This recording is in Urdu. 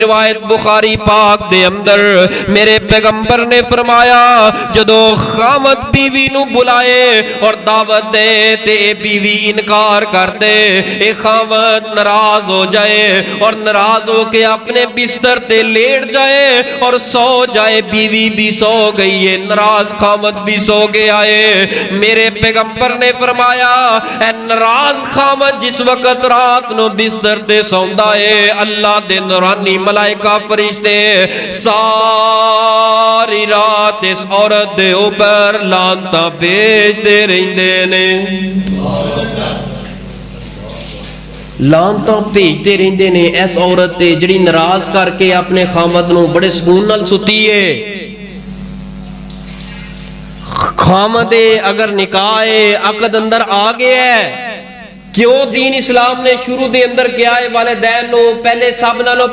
روایت بخاری پاک دے اندر میرے پیغمبر نے فرمایا جدو خامد بیوی نو بلائے اور دعوت دے تے بیوی انکار کر دے، اے خامد ناراض ہو جائے اور ناراض ہو کے اپنے بستر تے لیٹ جائے اور سو جائے، بیوی بھی سو گئی ہے، ناراض خامد بھی سو گیا ہے۔ میرے پیغمبر نے فرمایا اے ناراض خامد جس وقت رات نو بستر تے سوندا ہے، اللہ دے نورانی ملائکہ فرشتے ساری رات اس عورت دے اوپر لعنتاں بھیجدے رہندے نے، لعنتاں بھیجدے رہندے نے اس عورت تے جڑی ناراض کر کے اپنے خامد نو بڑے سکون نال ستی ہے۔ خامد اگر نکاح عقد اندر آ گیا ہے، کیوں دین اسلام نے شروع دے اندر کیا ہے والدین نو پہلے سب نالوں